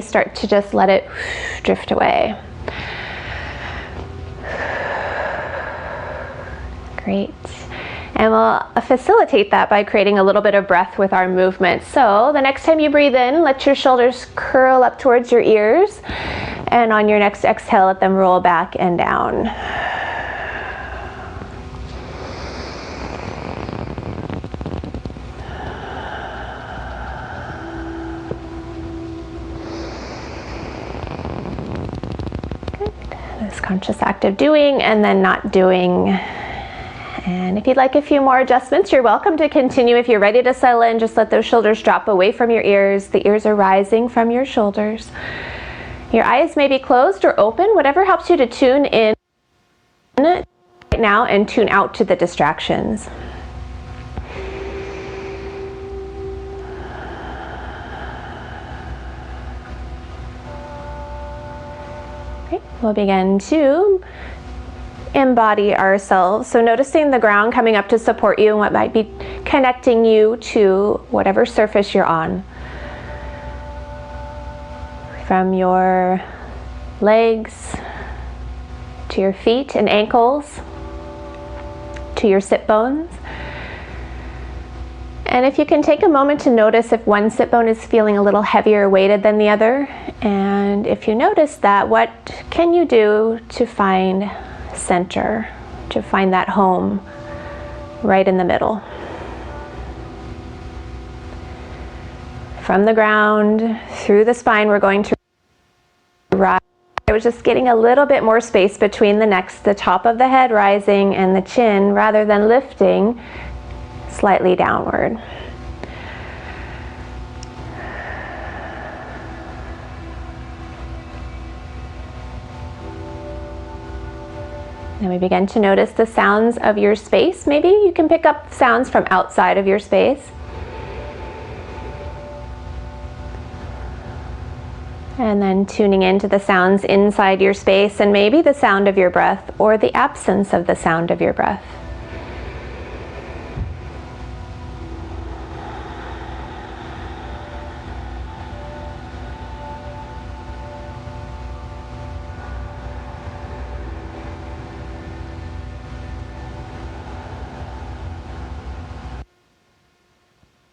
start to just let it drift away. Great. And we'll facilitate that by creating a little bit of breath with our movement. So the next time you breathe in, let your shoulders curl up towards your ears. And on your next exhale, let them roll back and down. Good. This conscious act of doing and then not doing. And if you'd like a few more adjustments, you're welcome to continue. If you're ready to settle in, just let those shoulders drop away from your ears. The ears are rising from your shoulders. Your eyes may be closed or open, whatever helps you to tune in right now and tune out to the distractions. Okay, we'll begin to embody ourselves. So noticing the ground coming up to support you and what might be connecting you to whatever surface you're on. From your legs to your feet and ankles to your sit bones. And if you can take a moment to notice if one sit bone is feeling a little heavier weighted than the other. And if you notice that, what can you do to find center, to find that home right in the middle? From the ground through the spine, we're going to rise. I was just getting a little bit more space between the necks, the top of the head rising and the chin, rather than lifting slightly downward. Then we begin to notice the sounds of your space. Maybe you can pick up sounds from outside of your space. And then tuning into the sounds inside your space and maybe the sound of your breath or the absence of the sound of your breath.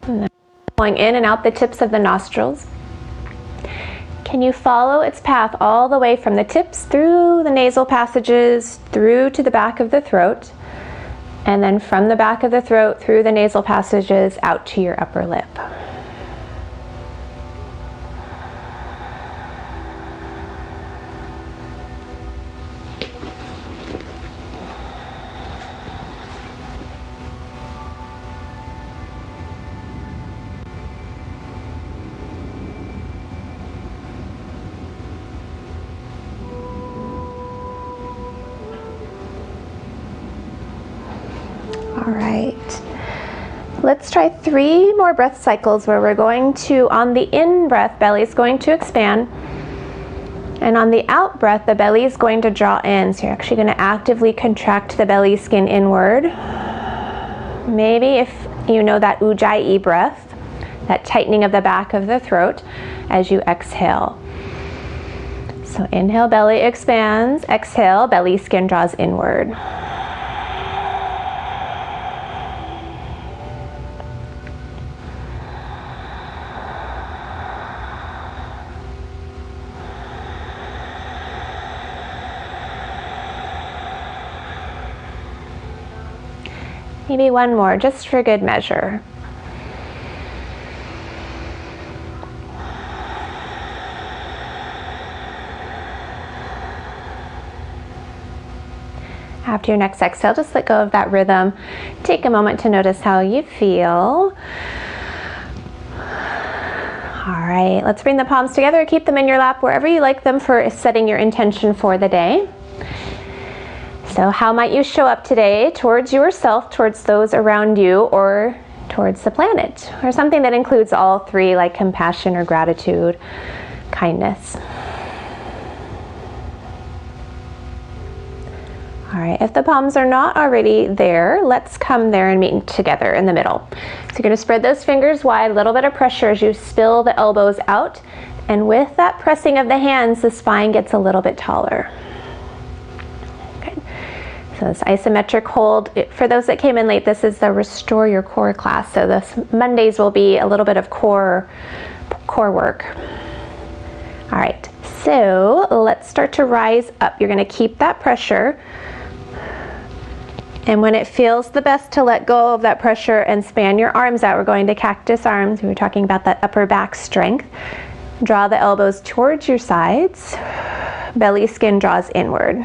And then going in and out the tips of the nostrils. Can you follow its path all the way from the tips through the nasal passages, through to the back of the throat, and then from the back of the throat through the nasal passages out to your upper lip. All right, let's try 3 more breath cycles where we're going to, on the in breath, belly is going to expand. And on the out breath, the belly is going to draw in. So you're actually going to actively contract the belly skin inward. Maybe if you know that ujjayi breath, that tightening of the back of the throat as you exhale. So inhale, belly expands. Exhale, belly skin draws inward. Maybe one more, just for good measure. After your next exhale, just let go of that rhythm. Take a moment to notice how you feel. All right, let's bring the palms together. Keep them in your lap wherever you like them for setting your intention for the day. So how might you show up today towards yourself, towards those around you, or towards the planet? Or something that includes all 3, like compassion or gratitude, kindness. All right, if the palms are not already there, let's come there and meet together in the middle. So you're going to spread those fingers wide, a little bit of pressure as you spill the elbows out And with that pressing of the hands, the spine gets a little bit taller. Good. So this isometric hold, for those that came in late, this is the Restore Your Core class. So this Mondays will be a little bit of core work. All right, so let's start to rise up. You're gonna keep that pressure. And when it feels the best to let go of that pressure and span your arms out, we're going to cactus arms. We were talking about that upper back strength. Draw the elbows towards your sides. Belly skin draws inward.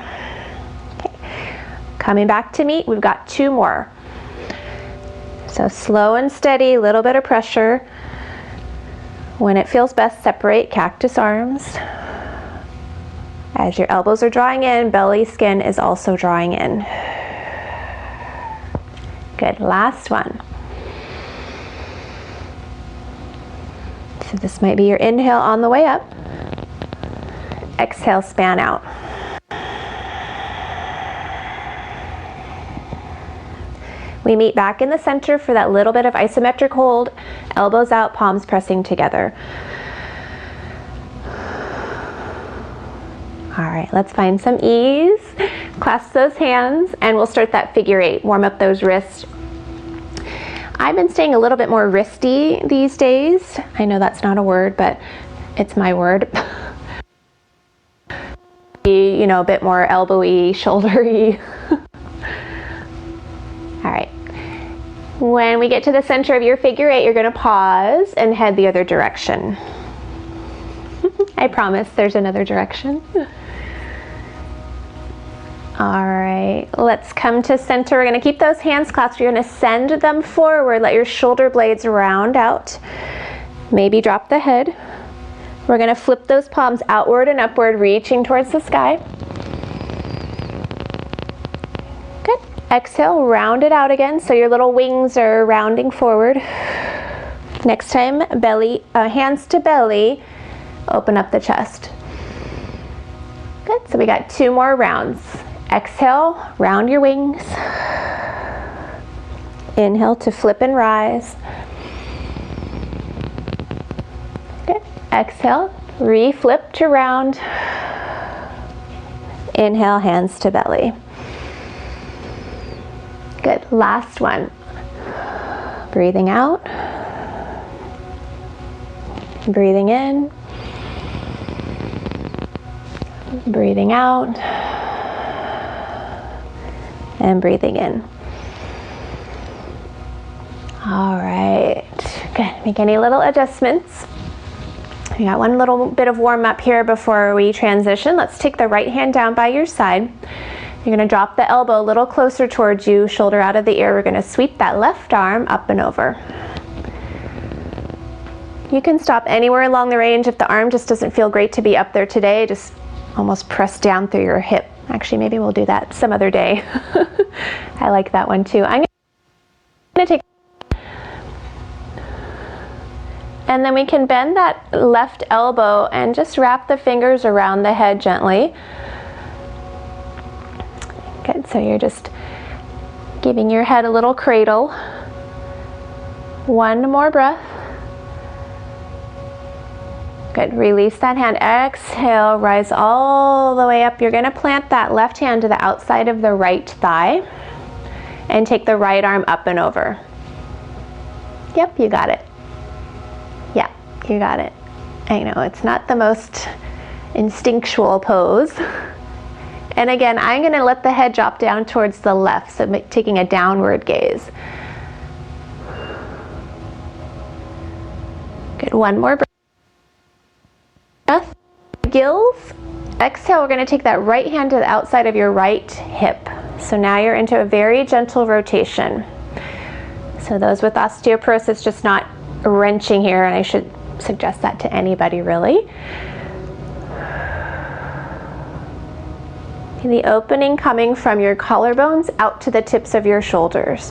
Okay. Coming back to meet, we've got 2 more. So slow and steady, a little bit of pressure. When it feels best, separate cactus arms. As your elbows are drawing in, belly skin is also drawing in. Good, last one. So this might be your inhale on the way up. Exhale, span out. We meet back in the center for that little bit of isometric hold. Elbows out, palms pressing together. All right, let's find some ease. Clasp those hands and we'll start that figure 8. Warm up those wrists. I've been staying a little bit more wristy these days. I know that's not a word, but it's my word. You know, a bit more elbowy, shouldery. All right. When we get to the center of your figure 8, you're gonna pause and head the other direction. I promise there's another direction. All right, let's come to center. We're gonna keep those hands clasped. You're gonna send them forward. Let your shoulder blades round out. Maybe drop the head. We're gonna flip those palms outward and upward, reaching towards the sky. Good. Exhale, round it out again. So your little wings are rounding forward. Next time, belly, hands to belly. Open up the chest. Good, so we got 2 more rounds. Exhale, round your wings. Inhale to flip and rise. Good. Exhale, re-flip to round. Inhale, hands to belly. Good, last one. Breathing out. Breathing in. Breathing out. And breathing in. All right, good. Make any little adjustments. We got one little bit of warm up here before we transition. Let's take the right hand down by your side. You're gonna drop the elbow a little closer towards you, shoulder out of the ear. We're gonna sweep that left arm up and over. You can stop anywhere along the range. If the arm just doesn't feel great to be up there today, just almost press down through your hip. Actually, maybe we'll do that some other day. I like that one too. I'm gonna take, and then we can bend that left elbow and just wrap the fingers around the head gently. Good, so you're just giving your head a little cradle. One more breath. Good, release that hand, exhale, rise all the way up. You're gonna plant that left hand to the outside of the right thigh and take the right arm up and over. Yep, you got it. Yeah, you got it. I know, it's not the most instinctual pose. And again, I'm gonna let the head drop down towards the left, so taking a downward gaze. Good, one more breath. Gills. Exhale, we're going to take that right hand to the outside of your right hip. So now you're into a very gentle rotation. So those with osteoporosis, just not wrenching here, and I should suggest that to anybody really. The opening coming from your collarbones out to the tips of your shoulders.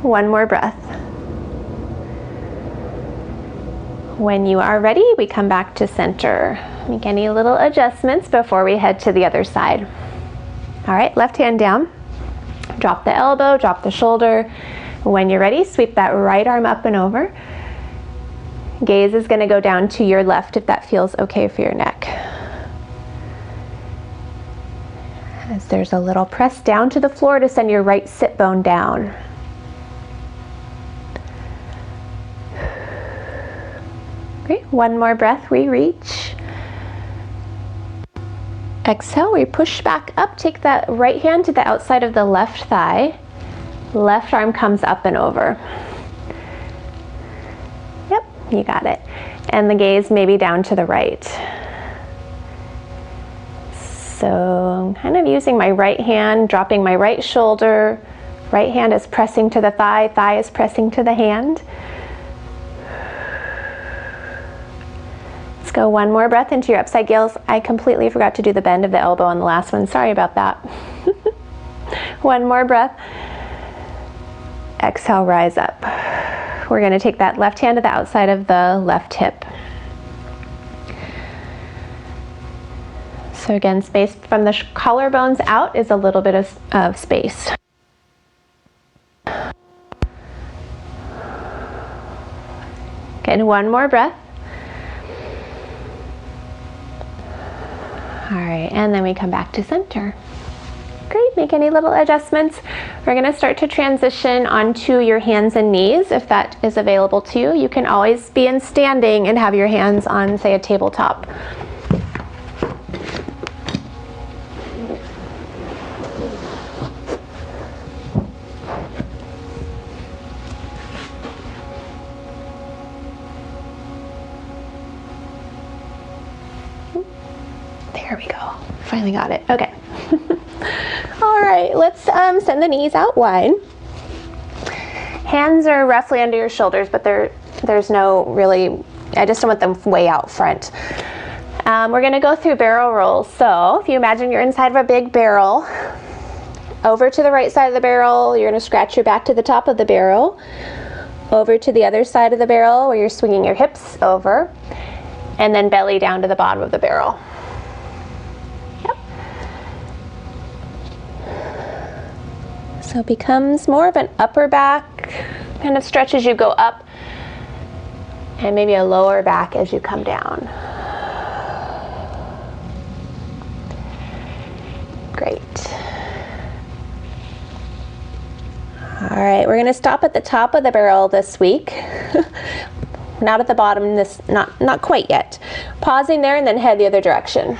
One more breath. When you are ready, we come back to center. Make any little adjustments before we head to the other side. All right, left hand down. Drop the elbow, drop the shoulder. When you're ready, sweep that right arm up and over. Gaze is going to go down to your left if that feels okay for your neck. As there's a little press down to the floor to send your right sit bone down. Great, one more breath, we reach. Exhale, we push back up, take that right hand to the outside of the left thigh. Left arm comes up and over. Yep, you got it. And the gaze maybe down to the right. So I'm kind of using my right hand, dropping my right shoulder. Right hand is pressing to the thigh, thigh is pressing to the hand. Let's go one more breath into your upside gills. I completely forgot to do the bend of the elbow on the last one. Sorry about that. One more breath. Exhale, rise up. We're going to take that left hand to the outside of the left hip. So again, space from the collarbones out is a little bit of space. Good, one more breath. All right, and then we come back to center. Great, make any little adjustments. We're gonna start to transition onto your hands and knees if that is available to you. You can always be in standing and have your hands on, say, a tabletop. There we go, finally got it, okay. All right, let's send the knees out wide. Hands are roughly under your shoulders, but there's no really, I just don't want them way out front. We're gonna go through barrel rolls. So if you imagine you're inside of a big barrel, over to the right side of the barrel, you're gonna scratch your back to the top of the barrel, over to the other side of the barrel where you're swinging your hips over, and then belly down to the bottom of the barrel. So it becomes more of an upper back kind of stretch as you go up, and maybe a lower back as you come down. Great. All right, we're gonna stop at the top of the barrel this week. Not at the bottom, not quite yet. Pausing there and then head the other direction.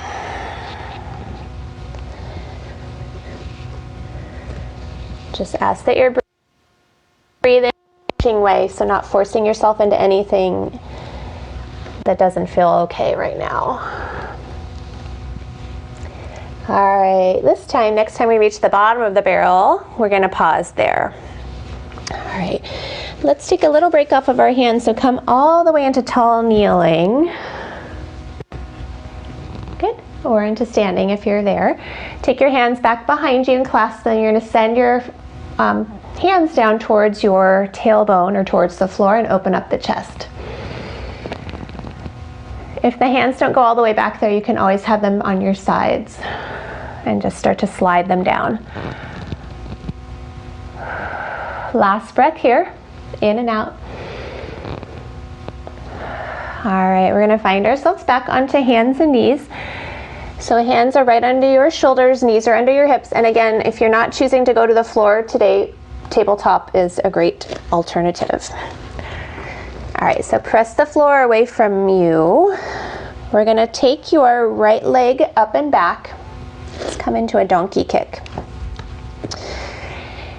Just ask that you're breathing way, so not forcing yourself into anything that doesn't feel okay right now. All right, next time we reach the bottom of the barrel, we're gonna pause there. All right, let's take a little break off of our hands, so come all the way into tall kneeling. Good, or into standing if you're there. Take your hands back behind you and clasp them. You're gonna send your hands down towards your tailbone or towards the floor and open up the chest. If the hands don't go all the way back there, you can always have them on your sides and just start to slide them down. Last breath here, in and out. All right, we're gonna find ourselves back onto hands and knees. So hands are right under your shoulders, knees are under your hips. And again, if you're not choosing to go to the floor today, tabletop is a great alternative. All right, so press the floor away from you. We're gonna take your right leg up and back. Let's come into a donkey kick.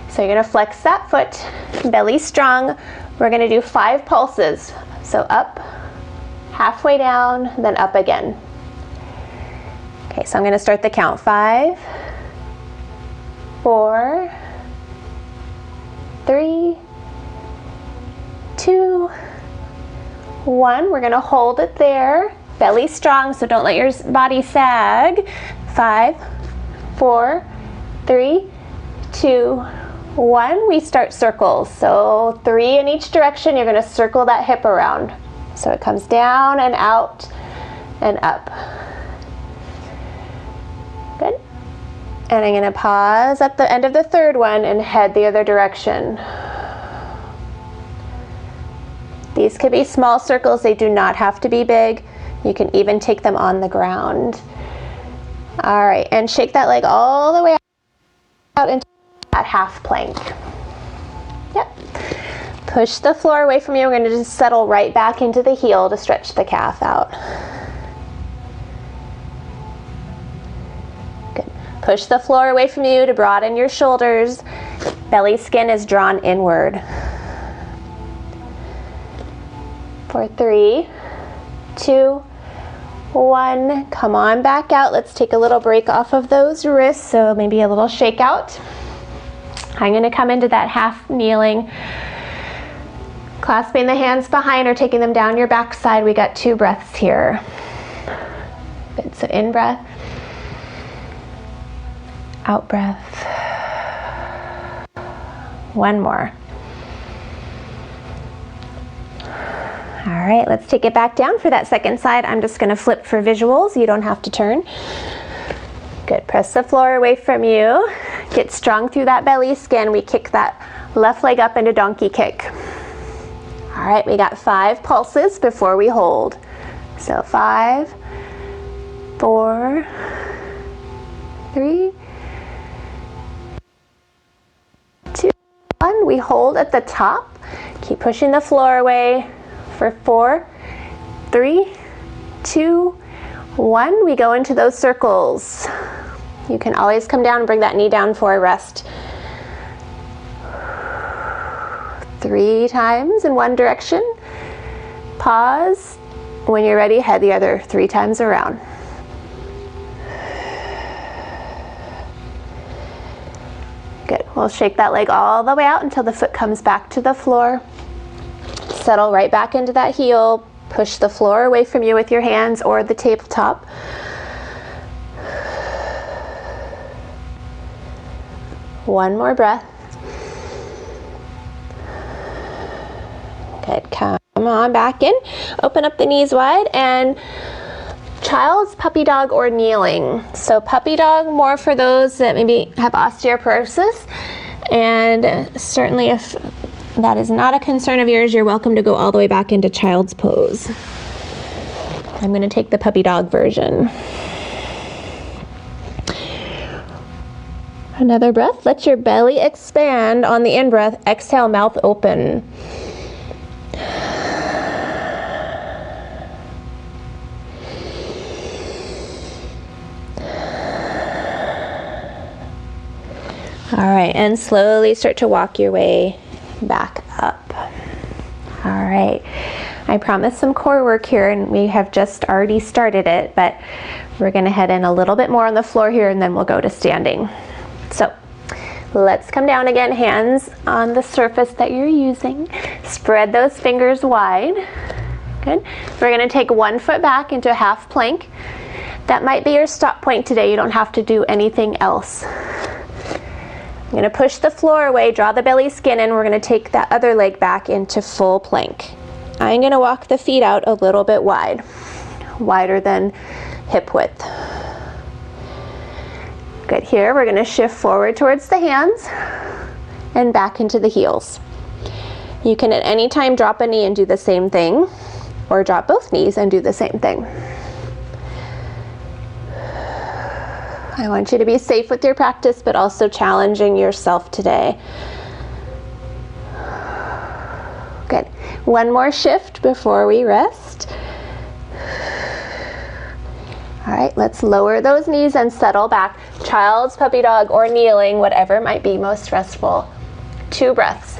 So you're gonna flex that foot, belly strong. We're gonna do 5 pulses. So up, halfway down, then up again. Okay, so I'm going to start the count. 5, 4, 3, 2, 1. We're going to hold it there. Belly strong, so don't let your body sag. 5, 4, 3, 2, 1. We start circles. So 3 in each direction. You're going to circle that hip around. So it comes down and out and up. Good. And I'm going to pause at the end of the third one and head the other direction. These could be small circles, they do not have to be big. You can even take them on the ground. All right, and shake that leg all the way out into that half plank. Yep. Push the floor away from you. We're going to just settle right back into the heel to stretch the calf out. Good. Push the floor away from you to broaden your shoulders. Belly skin is drawn inward. For 3, 2, 1, come on back out. Let's take a little break off of those wrists, so maybe a little shake out. I'm going to come into that half kneeling, clasping the hands behind or taking them down your backside. We got 2 breaths here. Good, so in breath, out breath. 1 more. All right, let's take it back down for that second side. I'm just going to flip for visuals. You don't have to turn. Good, press the floor away from you. Get strong through that belly skin. We kick that left leg up into donkey kick. All right, we got 5 pulses before we hold. So 5, 4, 3, 2, 1. We hold at the top. Keep pushing the floor away. For 4, 3, 2, 1, we go into those circles. You can always come down and bring that knee down for a rest. 3 times in one direction. Pause. When you're ready, head the other 3 times around. Good. We'll shake that leg all the way out until the foot comes back to the floor. Settle right back into that heel. Push the floor away from you with your hands or the tabletop. One more breath. Good, come on back in. Open up the knees wide and child's puppy dog or kneeling. So puppy dog more for those that maybe have osteoporosis, and certainly if that is not a concern of yours, you're welcome to go all the way back into child's pose. I'm going to take the puppy dog version. Another breath. Let your belly expand on the in-breath. Exhale, mouth open. All right, and slowly start to walk your way back up. All right, I promised some core work here, and we have just already started it, but we're going to head in a little bit more on the floor here, and then we'll go to standing. So let's come down again, hands on the surface that you're using. Spread those fingers wide. Good. We're going to take 1 foot back into a half plank. That might be your stop point today. You don't have to do anything else. I'm going to push the floor away, draw the belly skin in. We're going to take that other leg back into full plank. I'm going to walk the feet out a little bit wide, wider than hip width. Good. Here we're going to shift forward towards the hands and back into the heels. You can at any time drop a knee and do the same thing, or drop both knees and do the same thing. I want you to be safe with your practice, but also challenging yourself today. Good. 1 more shift before we rest. All right, let's lower those knees and settle back. Child's puppy dog or kneeling, whatever might be most restful. 2 breaths.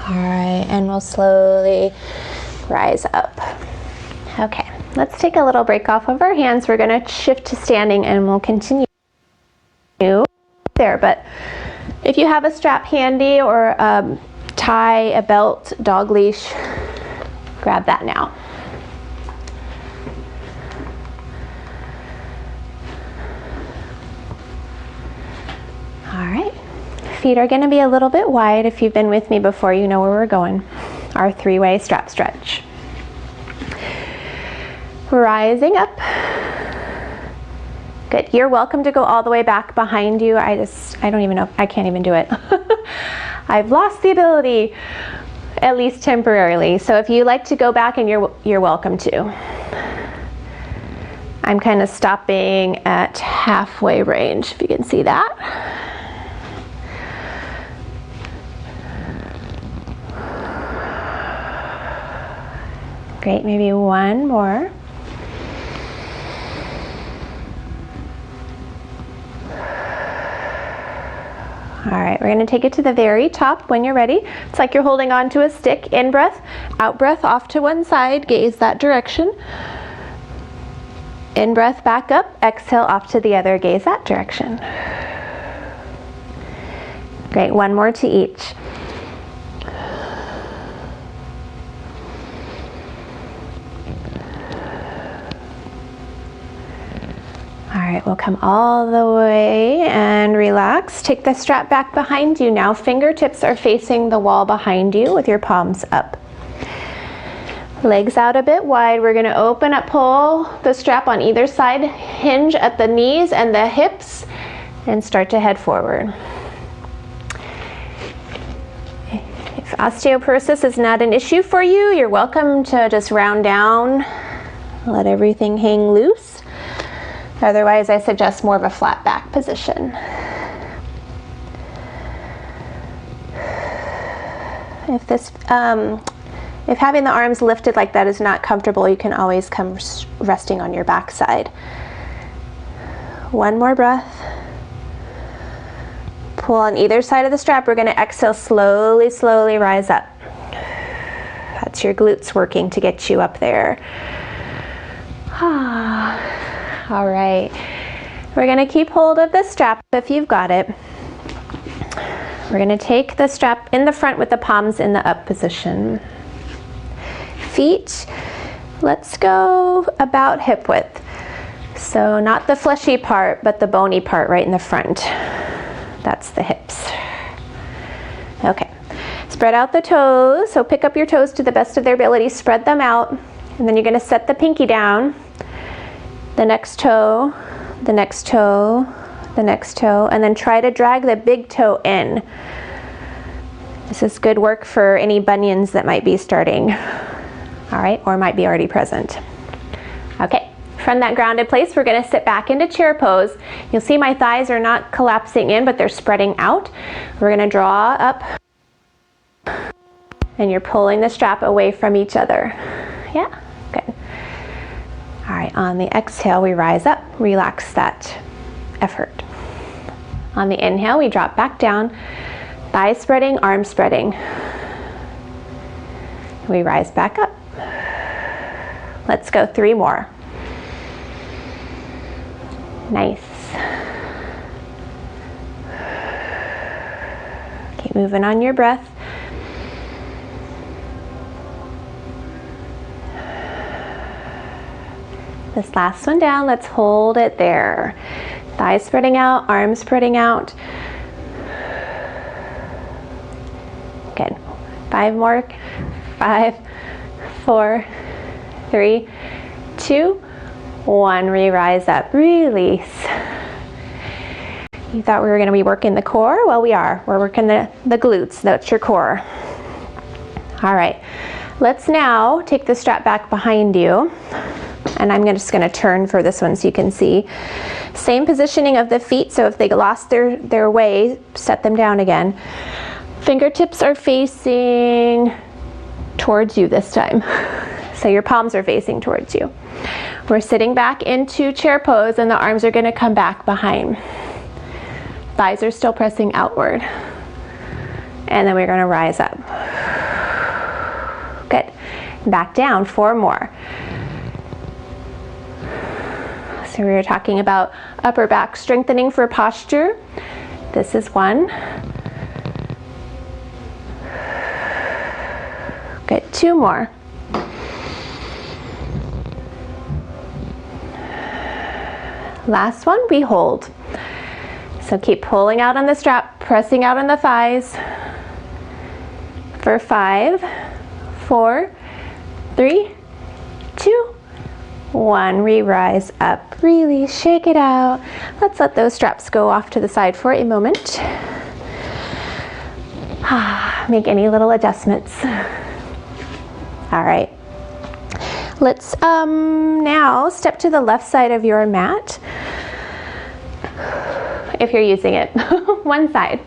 All right, and we'll slowly rise up. Okay, let's take a little break off of our hands. We're going to shift to standing and we'll continue there. But if you have a strap handy or a tie, a belt, dog leash, grab that now. All right. Feet are going to be a little bit wide. If you've been with me before, you know where we're going. Our 3-way strap stretch. Rising up. Good. You're welcome to go all the way back behind you. I don't even know. I can't even do it. I've lost the ability, at least temporarily. So if you like to go back, and you're welcome to. I'm kind of stopping at halfway range, if you can see that. Great, maybe one more. All right, we're gonna take it to the very top when you're ready. It's like you're holding on to a stick. In breath, out breath, off to one side, gaze that direction. In breath, back up, exhale, off to the other, gaze that direction. Great, one more to each. All right, we'll come all the way and relax. Take the strap back behind you now. Fingertips are facing the wall behind you with your palms up. Legs out a bit wide. We're gonna open up, pull the strap on either side, hinge at the knees and the hips, and start to head forward. If osteoporosis is not an issue for you, you're welcome to just round down, let everything hang loose. Otherwise, I suggest more of a flat back position. If having the arms lifted like that is not comfortable, you can always come resting on your back side. One more breath. Pull on either side of the strap. We're going to exhale, slowly, slowly rise up. That's your glutes working to get you up there. All right, we're gonna keep hold of the strap if you've got it. We're gonna take the strap in the front with the palms in the up position. Feet, let's go about hip width. So not the fleshy part, but the bony part right in the front. That's the hips. Okay, spread out the toes. So pick up your toes to the best of their ability, spread them out, and then you're gonna set the pinky down. The next toe, the next toe, the next toe, and then try to drag the big toe in. This is good work for any bunions that might be starting, all right, or might be already present. Okay, from that grounded place, we're gonna sit back into chair pose. You'll see my thighs are not collapsing in, but they're spreading out. We're gonna draw up, and you're pulling the strap away from each other. Yeah, good. All right, on the exhale, we rise up, relax that effort. On the inhale, we drop back down, thighs spreading, arms spreading. We rise back up. Let's go 3 more. Nice. Keep moving on your breath. This last one down, let's hold it there. Thighs spreading out, arms spreading out. Good. 5 more. 5, 4, 3, 2, 1. Re-rise up, release. You thought we were gonna be working the core? Well, we are. We're working the glutes, that's your core. All right, let's now take the strap back behind you. And I'm just gonna turn for this one so you can see. Same positioning of the feet, so if they lost their way, set them down again. Fingertips are facing towards you this time. So your palms are facing towards you. We're sitting back into chair pose and the arms are gonna come back behind. Thighs are still pressing outward. And then we're gonna rise up. Good. Back down, 4 more. So we were talking about upper back strengthening for posture. This is 1. Good, 2 more. Last one, we hold. So keep pulling out on the strap, pressing out on the thighs. For 5, 4, 3, 2, 1, re-rise up, really shake it out. Let's let those straps go off to the side for a moment. Make any little adjustments. All right. Let's now step to the left side of your mat. If you're using it, one side.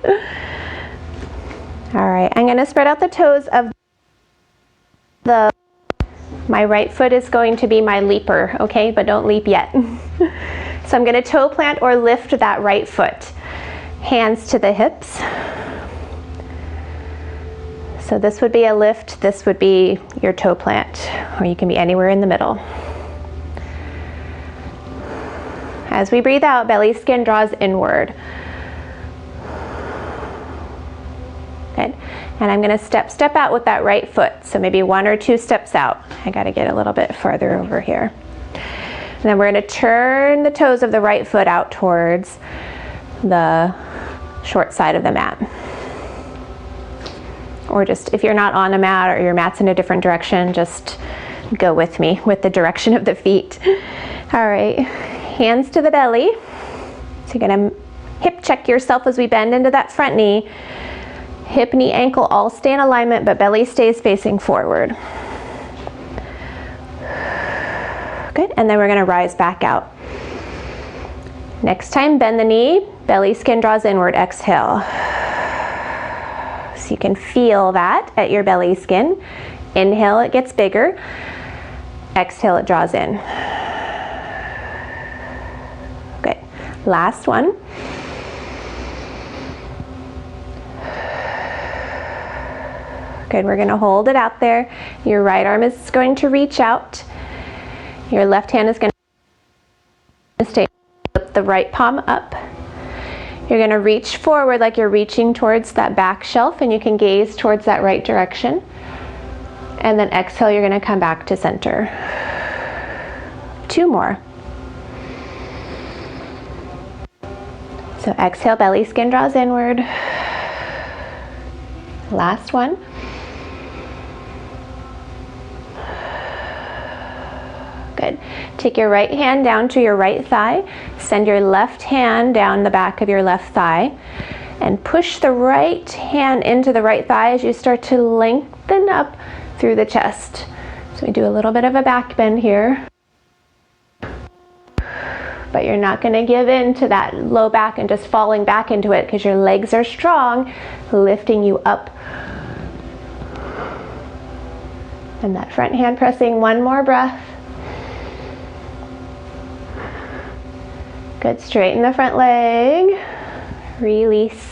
All right, I'm gonna spread out the toes of my right foot is going to be my leaper, okay? But don't leap yet. So I'm gonna toe plant or lift that right foot. Hands to the hips. So this would be a lift, this would be your toe plant, or you can be anywhere in the middle. As we breathe out, belly skin draws inward. Good. And I'm gonna step out with that right foot. So maybe 1 or 2 steps out. I gotta get a little bit farther over here. And then we're gonna turn the toes of the right foot out towards the short side of the mat. Or just, if you're not on a mat or your mat's in a different direction, just go with me with the direction of the feet. All right, hands to the belly. So you're gonna hip check yourself as we bend into that front knee. Hip, knee, ankle all stay in alignment, but belly stays facing forward. Good, and then we're gonna rise back out. Next time, bend the knee, belly skin draws inward, exhale. So you can feel that at your belly skin. Inhale, it gets bigger. Exhale, it draws in. Good, last one. Good, we're gonna hold it out there. Your right arm is going to reach out. Your left hand is gonna stay, flip the right palm up. You're gonna reach forward like you're reaching towards that back shelf, and you can gaze towards that right direction. And then exhale, you're gonna come back to center. 2 more. So exhale, belly skin draws inward. Last one. Good. Take your right hand down to your right thigh. Send your left hand down the back of your left thigh. And push the right hand into the right thigh as you start to lengthen up through the chest. So we do a little bit of a back bend here. But you're not going to give in to that low back and just falling back into it, because your legs are strong, lifting you up. And that front hand pressing, 1 more breath. Good, straighten the front leg, release.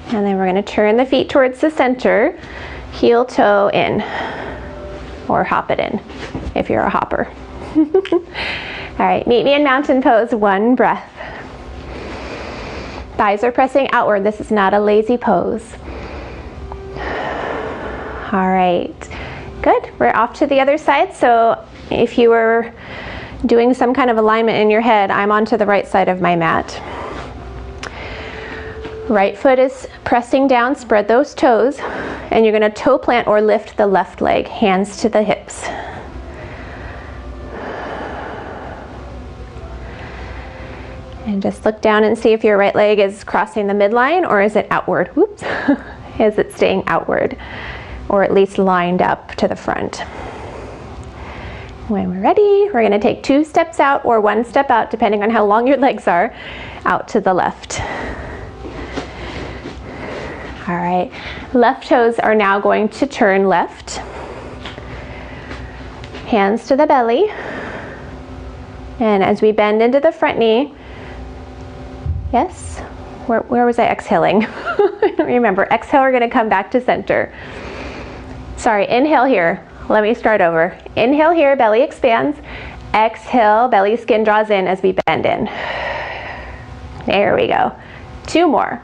And then we're gonna turn the feet towards the center, heel toe in, or hop it in, if you're a hopper. All right, meet me in mountain pose, 1 breath. Thighs are pressing outward, this is not a lazy pose. All right, good, we're off to the other side. So if you were doing some kind of alignment in your head, I'm onto the right side of my mat. Right foot is pressing down, spread those toes, and you're gonna toe plant or lift the left leg, hands to the hips. And just look down and see if your right leg is crossing the midline, or is it outward? Whoops. Is it staying outward, or at least lined up to the front? When we're ready, we're gonna take 2 steps out or 1 step out, depending on how long your legs are, out to the left. All right, left toes are now going to turn left. Hands to the belly. And as we bend into the front knee, yes, where was I exhaling? I don't remember. Exhale, we're gonna come back to center. Sorry, inhale here. Let me start over. Inhale here, belly expands. Exhale, belly skin draws in as we bend in. There we go. 2 more.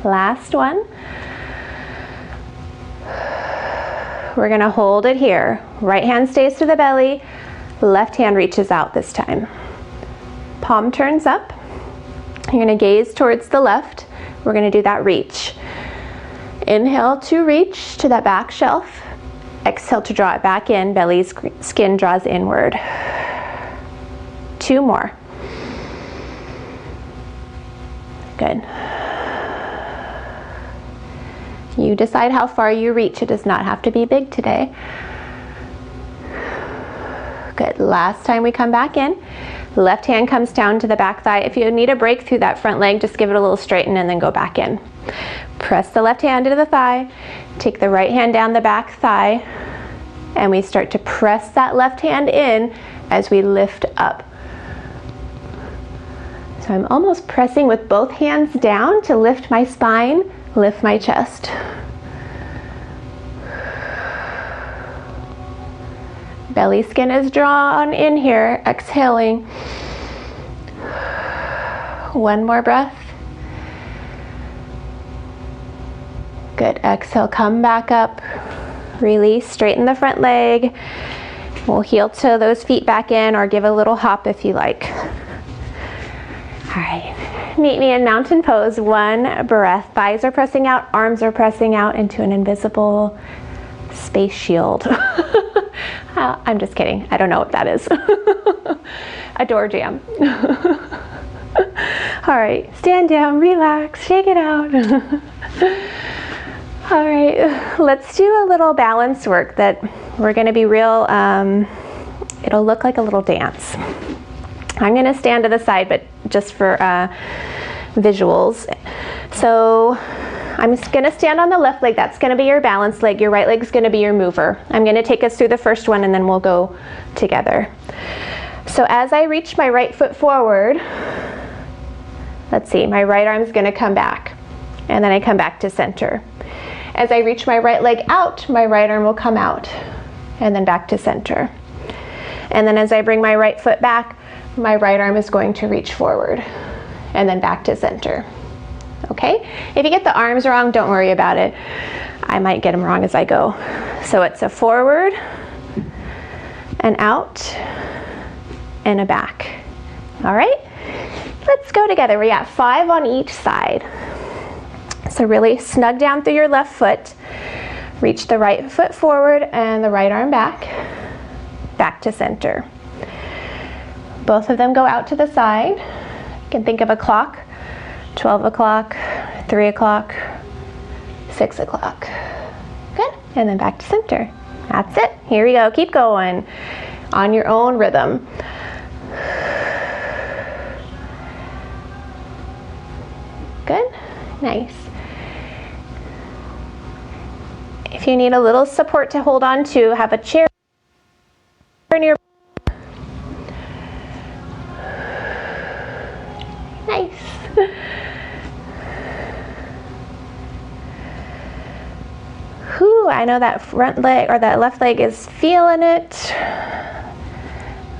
Last one. We're gonna hold it here. Right hand stays to the belly, left hand reaches out this time. Palm turns up. You're gonna gaze towards the left. We're gonna do that reach. Inhale to reach to that back shelf. Exhale to draw it back in, belly skin draws inward. 2 more. Good. You decide how far you reach. It does not have to be big today. Good. Last time we come back in. Left hand comes down to the back thigh. If you need a break through that front leg, just give it a little straighten and then go back in. Press the left hand into the thigh. Take the right hand down the back thigh. And we start to press that left hand in as we lift up. So I'm almost pressing with both hands down to lift my spine, lift my chest. Belly skin is drawn in here, exhaling. 1 more breath. Good, exhale, come back up. Release, straighten the front leg. We'll heel to those feet back in or give a little hop if you like. All right, meet me in mountain pose. 1 breath. Thighs are pressing out, arms are pressing out into an invisible space shield. I'm just kidding. I don't know what that is. A door jam. All right, stand down, relax, shake it out. All right, let's do a little balance work that we're going to be real, it'll look like a little dance. I'm going to stand to the side, but just for visuals. So I'm going to stand on the left leg. That's going to be your balance leg. Your right leg is going to be your mover. I'm going to take us through the first one and then we'll go together. So as I reach my right foot forward, let's see, my right arm is going to come back and then I come back to center. As I reach my right leg out, my right arm will come out and then back to center. And then as I bring my right foot back, my right arm is going to reach forward and then back to center. Okay? If you get the arms wrong, don't worry about it. I might get them wrong as I go. So it's a forward, an out, and a back. All right? Let's go together. We got 5 on each side. So really snug down through your left foot. Reach the right foot forward and the right arm back. Back to center. Both of them go out to the side. You can think of a clock. 12 o'clock, 3 o'clock, 6 o'clock. Good. And then back to center. That's it. Here we go. Keep going on your own rhythm. Good. Nice. If you need a little support to hold on to, have a chair near. Nice. Whew, I know that front leg or that left leg is feeling it.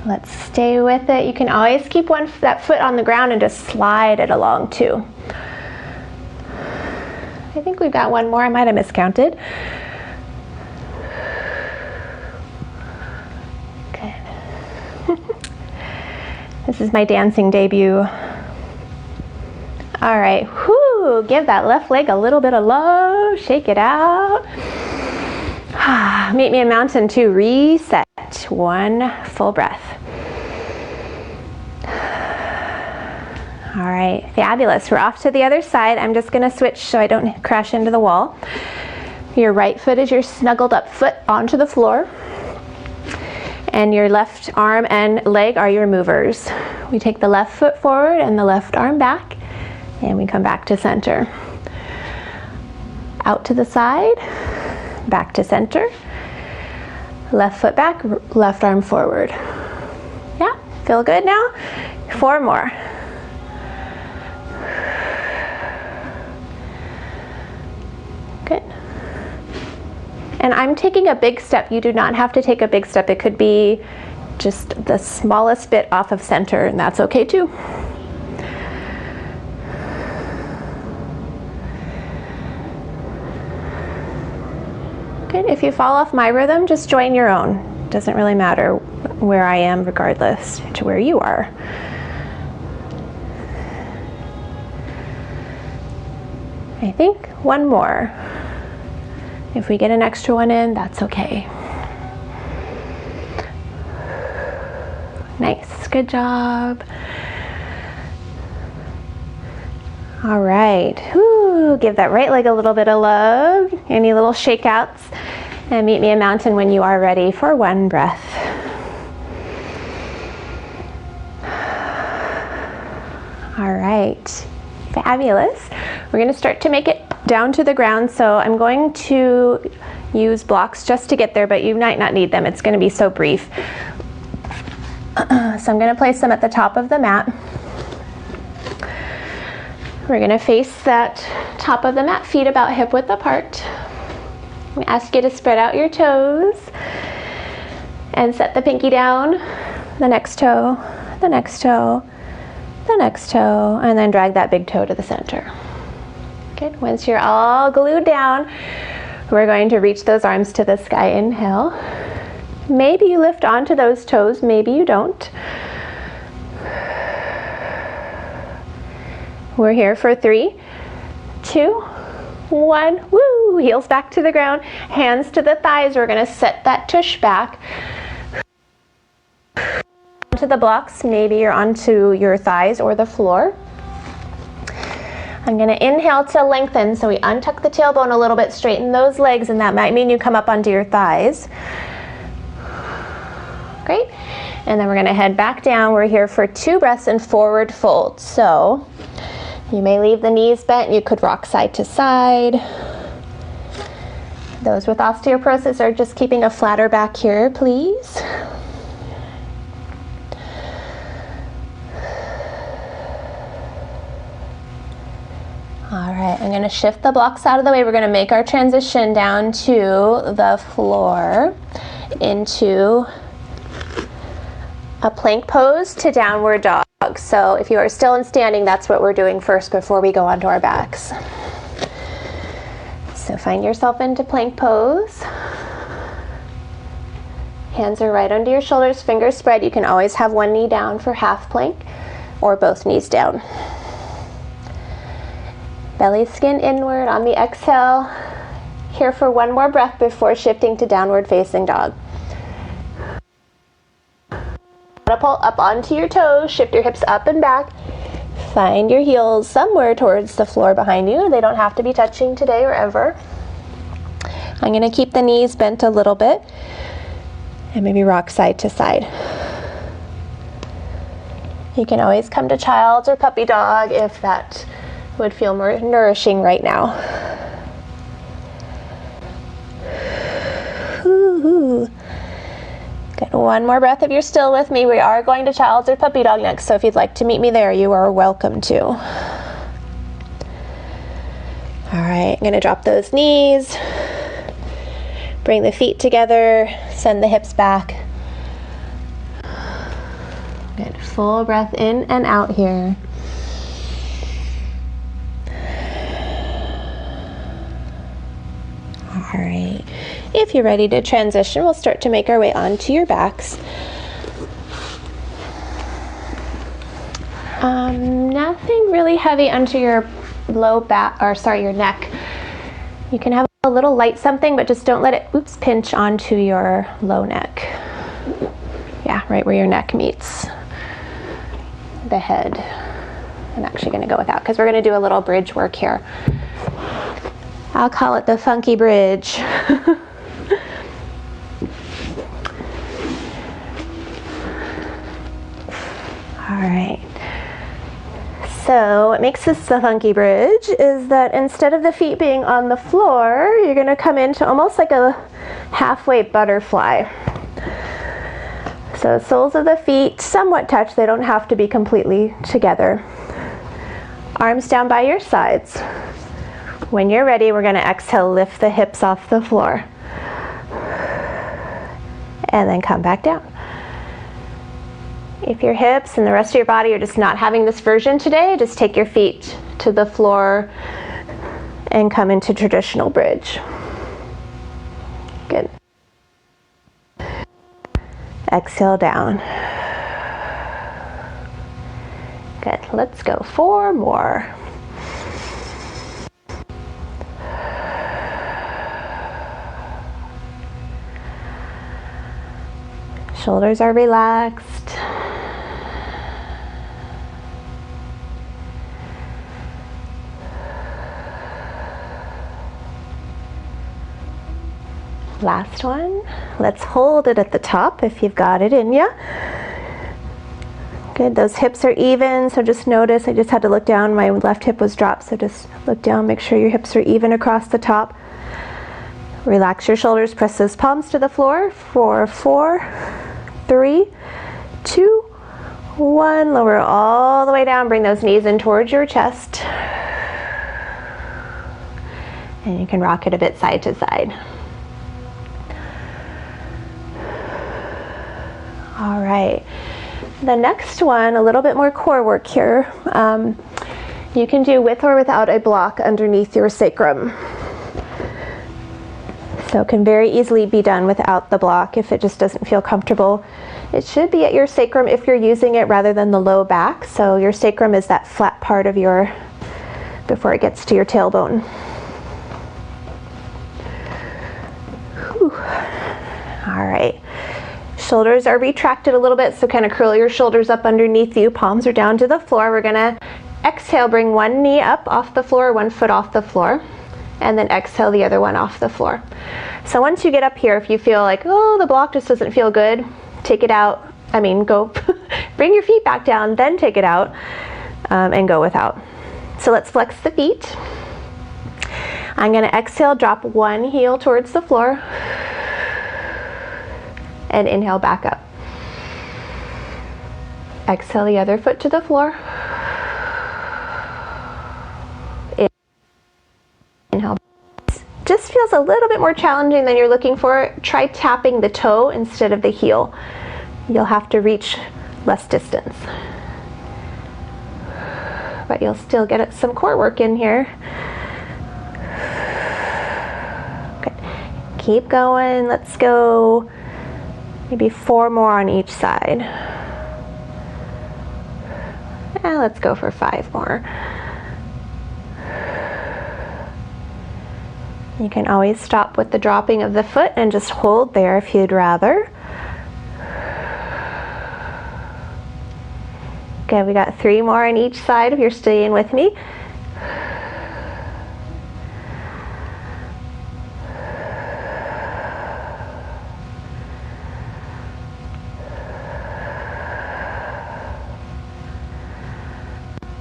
Let's stay with it. You can always keep that foot on the ground and just slide it along too. I think we've got 1 more. I might have miscounted. Good. This is my dancing debut. All right, whoo, give that left leg a little bit of love, shake it out. Meet me in mountain 2, reset, 1 full breath. All right, fabulous. We're off to the other side. I'm just gonna switch so I don't crash into the wall. Your right foot is your snuggled up foot onto the floor. And your left arm and leg are your movers. We take the left foot forward and the left arm back, and we come back to center. Out to the side, back to center. Left foot back, left arm forward. Yeah, feel good now? 4 more. Good. And I'm taking a big step. You do not have to take a big step. It could be just the smallest bit off of center, and that's okay too. Good. If you fall off my rhythm, just join your own. Doesn't really matter where I am, regardless to where you are. I think 1 more. If we get an extra one in, that's okay. Nice, good job. All right, whew, give that right leg a little bit of love. Any little shakeouts? And meet me in mountain when you are ready for one breath. All right, fabulous. We're gonna start to make it down to the ground, so I'm going to use blocks just to get there, but you might not need them. It's gonna be so brief. So I'm gonna place them at the top of the mat. We're gonna face that top of the mat, feet about hip width apart. I'm gonna ask you to spread out your toes and set the pinky down, the next toe, the next toe, the next toe, and then drag that big toe to the center. Good, once you're all glued down, we're going to reach those arms to the sky. Inhale. Maybe you lift onto those toes, maybe you don't. We're here for 3, 2, 1. Woo! Heels back to the ground, hands to the thighs. We're gonna set that tush back. Onto the blocks, maybe you're onto your thighs or the floor. I'm gonna inhale to lengthen, so we untuck the tailbone a little bit, straighten those legs, and that might mean you come up onto your thighs. Great, and then we're gonna head back down. We're here for 2 breaths and forward fold. So you may leave the knees bent, you could rock side to side. Those with osteoporosis are just keeping a flatter back here, please. All right, I'm gonna shift the blocks out of the way. We're gonna make our transition down to the floor into a plank pose to downward dog. So if you are still in standing, that's what we're doing first before we go onto our backs. So find yourself into plank pose. Hands are right under your shoulders, fingers spread. You can always have one knee down for half plank or both knees down. Belly skin inward on the exhale. Here for one more breath before shifting to downward facing dog. Pull up onto your toes, shift your hips up and back. Find your heels somewhere towards the floor behind you. They don't have to be touching today or ever. I'm gonna keep the knees bent a little bit and maybe rock side to side. You can always come to child's or puppy dog if that would feel more nourishing right now. Ooh. Good, one more breath if you're still with me. We are going to child's or puppy dog next, so if you'd like to meet me there, you are welcome to. All right, I'm gonna drop those knees. Bring the feet together, send the hips back. Good, full breath in and out here. All right, if you're ready to transition, we'll start to make our way onto your backs. Nothing really heavy under your low back, or sorry, your neck. You can have a little light something, but just don't let it, pinch onto your low neck. Yeah, right where your neck meets the head. I'm actually gonna go without, because we're gonna do a little bridge work here. I'll call it the funky bridge. All right. So what makes this the funky bridge is that instead of the feet being on the floor, you're gonna come into almost like a halfway butterfly. So soles of the feet somewhat touch, they don't have to be completely together. Arms down by your sides. When you're ready, we're gonna exhale, lift the hips off the floor. And then come back down. If your hips and the rest of your body are just not having this version today, just take your feet to the floor and come into traditional bridge. Good. Exhale down. Good, let's go 4 more. Shoulders are relaxed. Last one. Let's hold it at the top if you've got it in ya. Good, those hips are even, so just notice, I just had to look down, my left hip was dropped, so just look down, make sure your hips are even across the top. Relax your shoulders, press those palms to the floor for 4, 3, 2, 1. Lower all the way down, bring those knees in towards your chest. And you can rock it a bit side to side. All right. The next one, a little bit more core work here. You can do with or without a block underneath your sacrum. So it can very easily be done without the block if it just doesn't feel comfortable. It should be at your sacrum if you're using it rather than the low back. So your sacrum is that flat part of your, before it gets to your tailbone. Whew. All right. Shoulders are retracted a little bit, so kind of curl your shoulders up underneath you. Palms are down to the floor. We're gonna exhale, bring one knee up off the floor, one foot off the floor, and then exhale the other one off the floor. So once you get up here, if you feel like, oh, the block just doesn't feel good, take it out. Go bring your feet back down, then take it out and go without. So let's flex the feet. I'm gonna exhale, drop one heel towards the floor, and inhale back up. Exhale the other foot to the floor. Inhale. Just feels a little bit more challenging than you're looking for. Try tapping the toe instead of the heel. You'll have to reach less distance. But you'll still get some core work in here. Good. Keep going. Let's go maybe 4 more on each side. And let's go for 5 more. You can always stop with the dropping of the foot and just hold there if you'd rather. Okay, we got 3 more on each side if you're staying with me.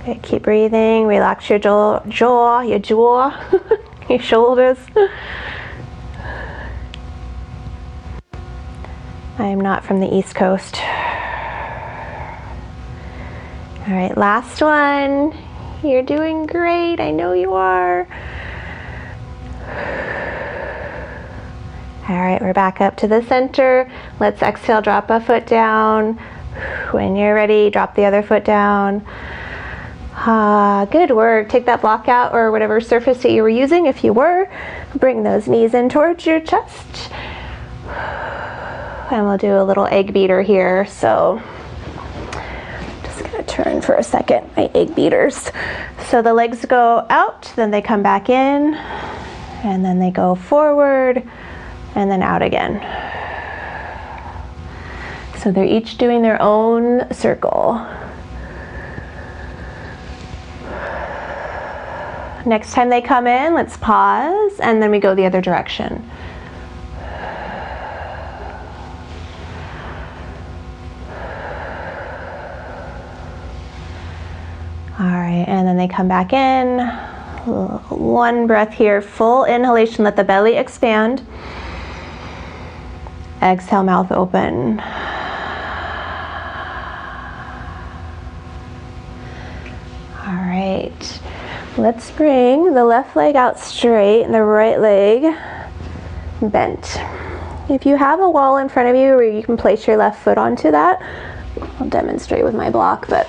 Okay, keep breathing, relax your jaw, your shoulders. I am not from the East Coast. All right, last one. You're doing great, I know you are. All right, we're back up to the center. Let's exhale, drop a foot down. When you're ready, drop the other foot down. Good work. Take that block out or whatever surface that you were using if you were. Bring those knees in towards your chest. And we'll do a little egg beater here. So just gonna turn for a second, my egg beaters. So the legs go out, then they come back in, and then they go forward, and then out again. So they're each doing their own circle. Next time they come in, let's pause, and then we go the other direction. All right, and then they come back in. One breath here, full inhalation, let the belly expand. Exhale, mouth open. All right. Let's bring the left leg out straight and the right leg bent. If you have a wall in front of you where you can place your left foot onto that, I'll demonstrate with my block, but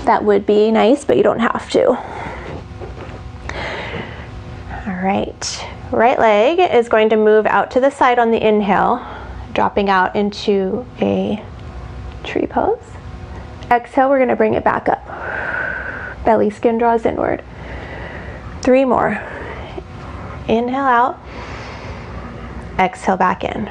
that would be nice, but you don't have to. All right, right leg is going to move out to the side on the inhale, dropping out into a tree pose. Exhale, we're gonna bring it back up. Belly skin draws inward. 3 more. Inhale out. Exhale back in.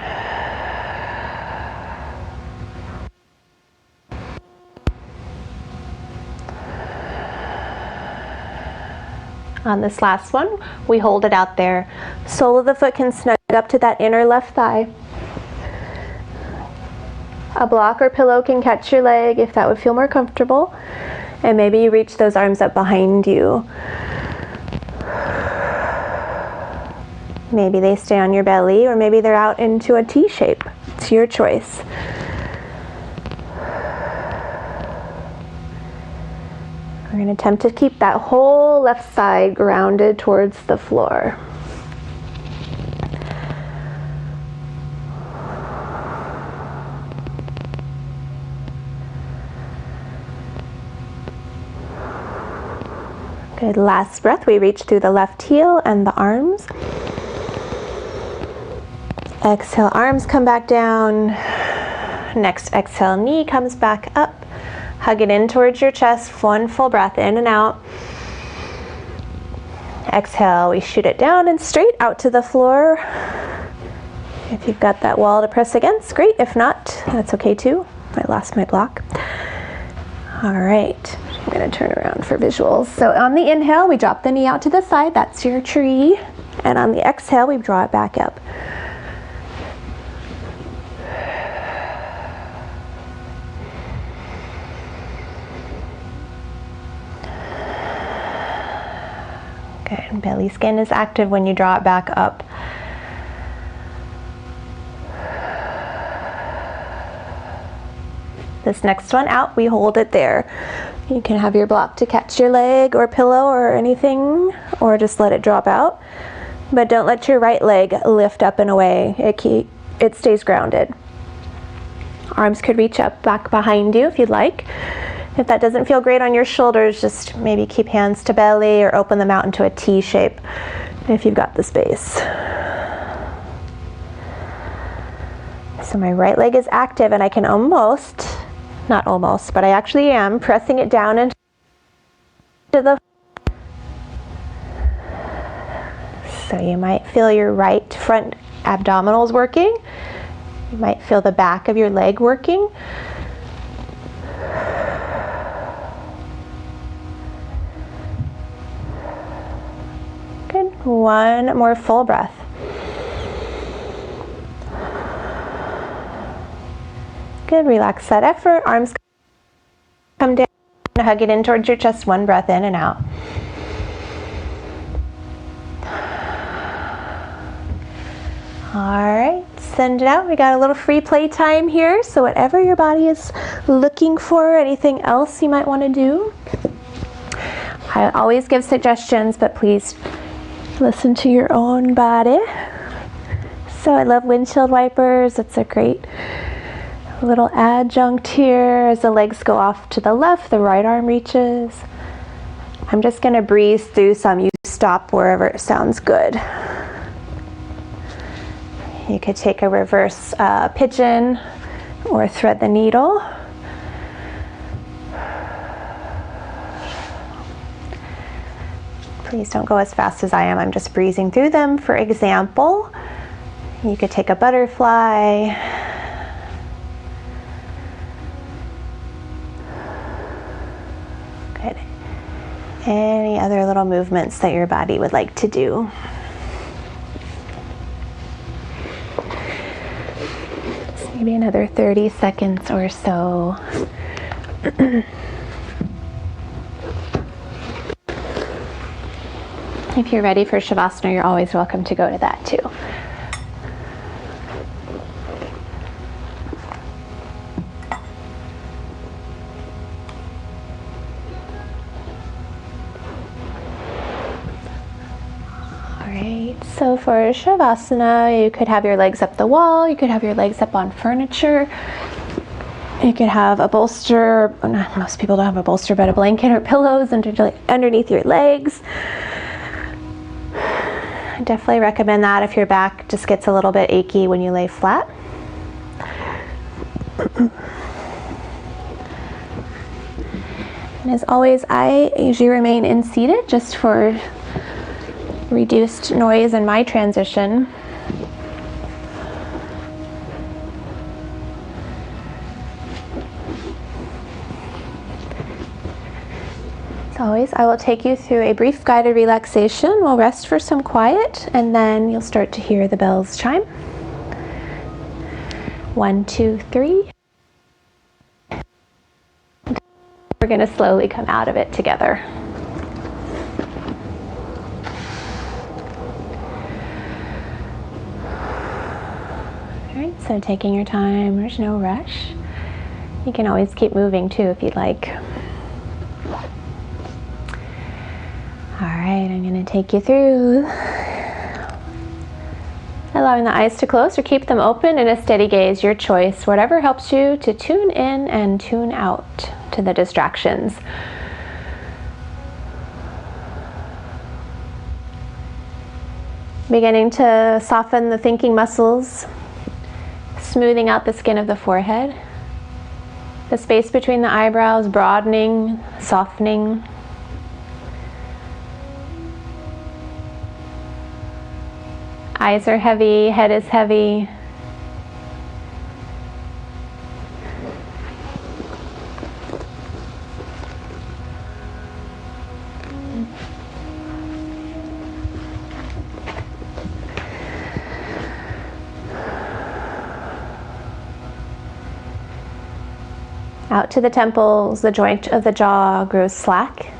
On this last one, we hold it out there. Sole of the foot can snug up to that inner left thigh. A block or pillow can catch your leg if that would feel more comfortable. And maybe you reach those arms up behind you. Maybe they stay on your belly, or maybe they're out into a T shape. It's your choice. We're going to attempt to keep that whole left side grounded towards the floor. Good, last breath, we reach through the left heel and the arms. Exhale, arms come back down. Next exhale, knee comes back up. Hug it in towards your chest, one full breath in and out. Exhale, we shoot it down and straight out to the floor. If you've got that wall to press against, great. If not, that's okay too. I lost my block. All right, I'm gonna turn around for visuals. So on the inhale, we drop the knee out to the side, that's your tree. And on the exhale, we draw it back up. Good, belly skin is active when you draw it back up. This next one out, we hold it there. You can have your block to catch your leg or pillow or anything, or just let it drop out. But don't let your right leg lift up and away. It stays grounded. Arms could reach up back behind you if you'd like. If that doesn't feel great on your shoulders, just maybe keep hands to belly or open them out into a T shape if you've got the space. So my right leg is active and I can not almost, but I actually am pressing it down into the. So you might feel your right front abdominals working. You might feel the back of your leg working. Good. One more full breath. Good. Relax that effort. Arms come down. Hug it in towards your chest. One breath in and out. All right. Send it out. We got a little free play time here. So whatever your body is looking for, anything else you might want to do. I always give suggestions, but please listen to your own body. So I love windshield wipers. It's a great little adjunct here. As the legs go off to the left, the right arm reaches. I'm just going to breeze through some. You stop wherever it sounds good. You could take a reverse pigeon or thread the needle. Please don't go as fast as I am. I'm just breezing through them. For example, you could take a butterfly. Good. Any other little movements that your body would like to do. Maybe another 30 seconds or so. If you're ready for Shavasana, you're always welcome to go to that too. Alright, so for Shavasana, you could have your legs up the wall, you could have your legs up on furniture, you could have a bolster, most people don't have a bolster, but a blanket or pillows underneath your legs. I definitely recommend that if your back just gets a little bit achy when you lay flat. And as always, I usually remain in seated just for reduced noise in my transition. As always, I will take you through a brief guided relaxation. We'll rest for some quiet, and then you'll start to hear the bells chime. 1, 2, 3. We're going to slowly come out of it together. All right, so taking your time, there's no rush. You can always keep moving too if you'd like. All right, I'm going to take you through. Allowing the eyes to close or keep them open in a steady gaze, your choice. Whatever helps you to tune in and tune out to the distractions. Beginning to soften the thinking muscles, smoothing out the skin of the forehead. The space between the eyebrows broadening, softening. Eyes are heavy, head is heavy. Out to the temples, the joint of the jaw grows slack.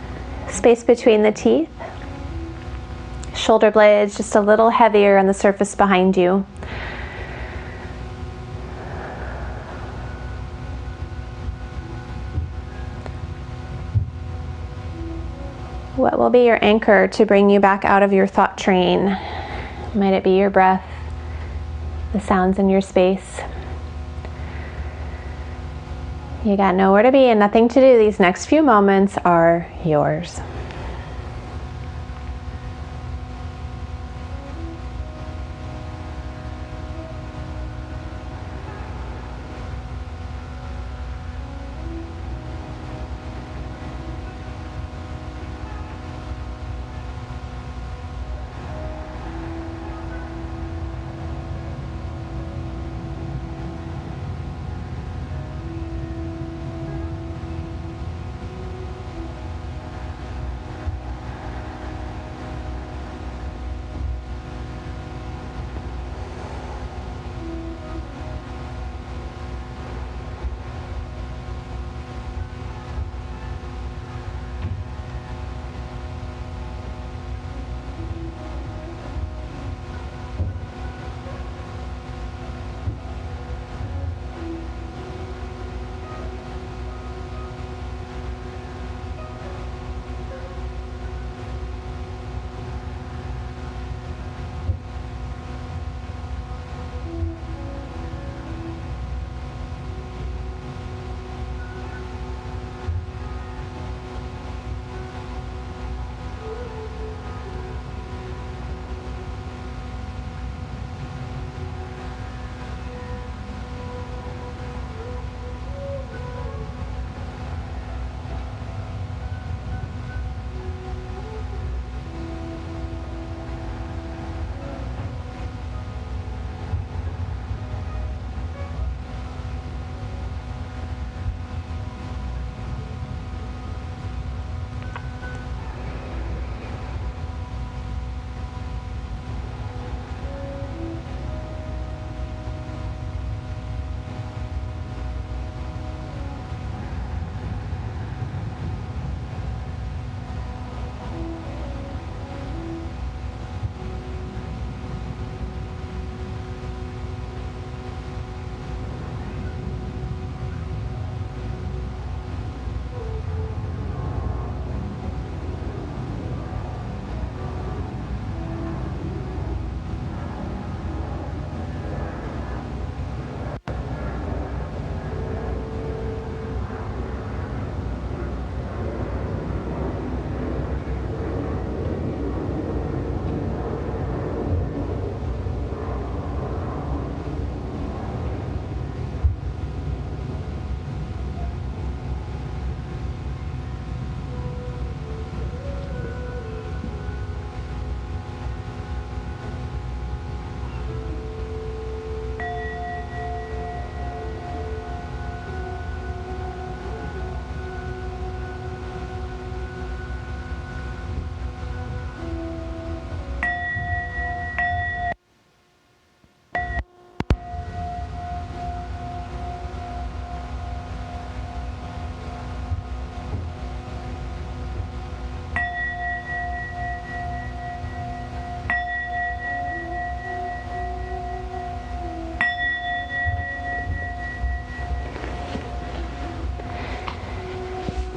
Space between the teeth. Shoulder blades just a little heavier on the surface behind you. What will be your anchor to bring you back out of your thought train? Might it be your breath, the sounds in your space? You got nowhere to be and nothing to do. These next few moments are yours.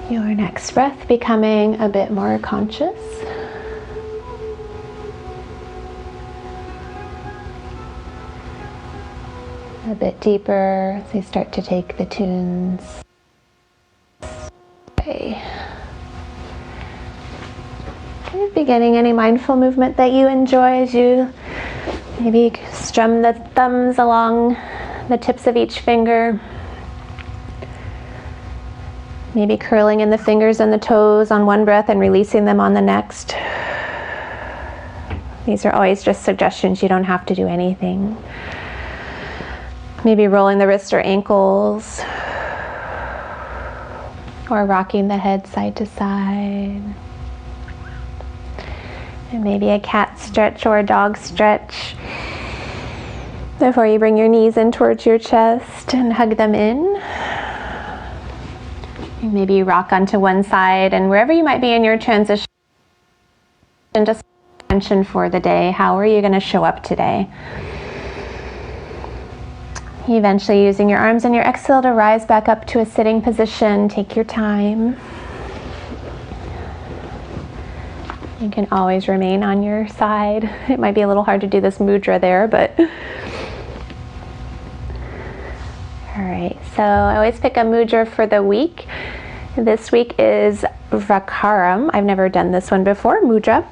Your next breath becoming a bit more conscious. A bit deeper as you start to take the tunes. Okay. Beginning any mindful movement that you enjoy as you maybe strum the thumbs along the tips of each finger. Maybe curling in the fingers and the toes on one breath and releasing them on the next. These are always just suggestions. You don't have to do anything. Maybe rolling the wrists or ankles, or rocking the head side to side. And maybe a cat stretch or a dog stretch before you bring your knees in towards your chest and hug them in. And maybe you rock onto one side, and wherever you might be in your transition, just attention for the day. How are you going to show up today? Eventually using your arms and your exhale to rise back up to a sitting position. Take your time. You can always remain on your side. It might be a little hard to do this mudra there, but... Alright, so I always pick a mudra for the week. This week is Vakaram. I've never done this one before, mudra.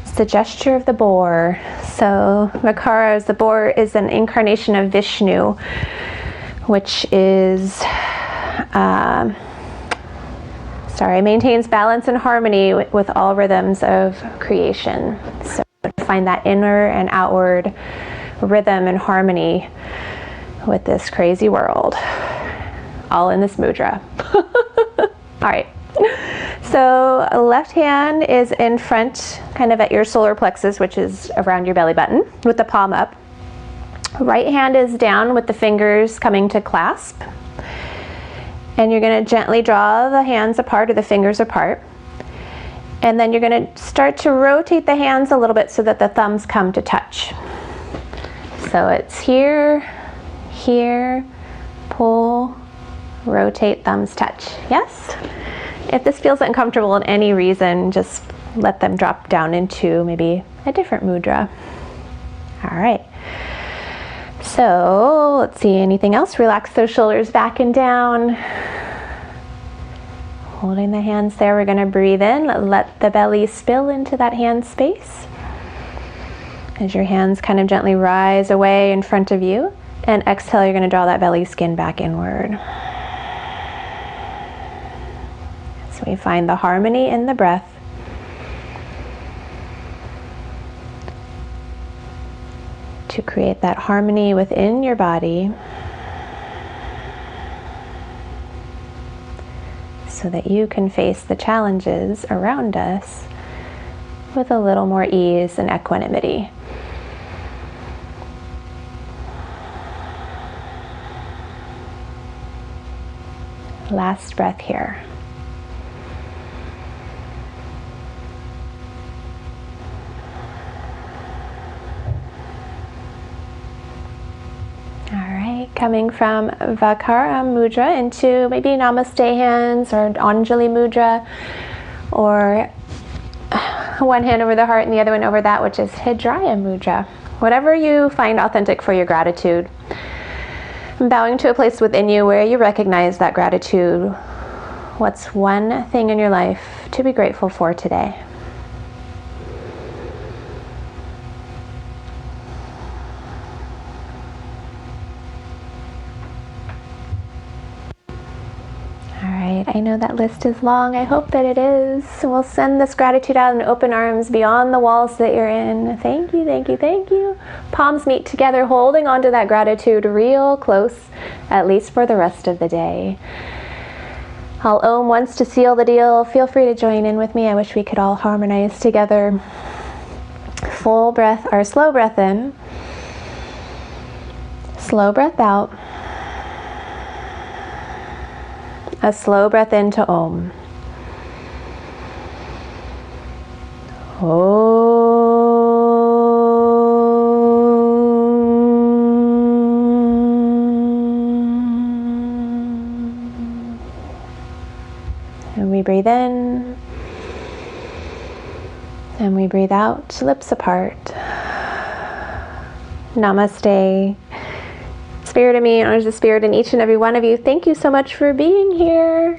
It's the gesture of the boar. So Vakara, as the boar, is an incarnation of Vishnu, which is, maintains balance and harmony with all rhythms of creation. So to find that inner and outward rhythm and harmony with this crazy world, all in this mudra. All right. So left hand is in front, kind of at your solar plexus, which is around your belly button, with the palm up. Right hand is down with the fingers coming to clasp. And you're going to gently draw the hands apart, or the fingers apart. And then you're going to start to rotate the hands a little bit so that the thumbs come to touch. So it's here, here, pull, rotate, thumbs touch. Yes? If this feels uncomfortable in any reason, just let them drop down into maybe a different mudra. All right. So let's see, anything else? Relax those shoulders back and down. Holding the hands there, we're going to breathe in. Let the belly spill into that hand space. As your hands kind of gently rise away in front of you. And exhale, you're going to draw that belly skin back inward. So we find the harmony in the breath. To create that harmony within your body, so that you can face the challenges around us with a little more ease and equanimity. Last breath here. Coming from Vakara Mudra into maybe Namaste hands or Anjali Mudra, or one hand over the heart and the other one over that, which is Hridaya Mudra. Whatever you find authentic for your gratitude. Bowing to a place within you where you recognize that gratitude. What's one thing in your life to be grateful for today? I know that list is long. I hope that it is. We'll send this gratitude out in open arms beyond the walls that you're in. Thank you, thank you, thank you. Palms meet together, holding on to that gratitude real close, at least for the rest of the day. I'll Om once to seal the deal. Feel free to join in with me. I wish we could all harmonize together. Full breath, or slow breath in. Slow breath out. A slow breath into Om. And we breathe in and we breathe out, lips apart. Namaste. Spirit of me honors the spirit in each and every one of you. Thank you so much for being here.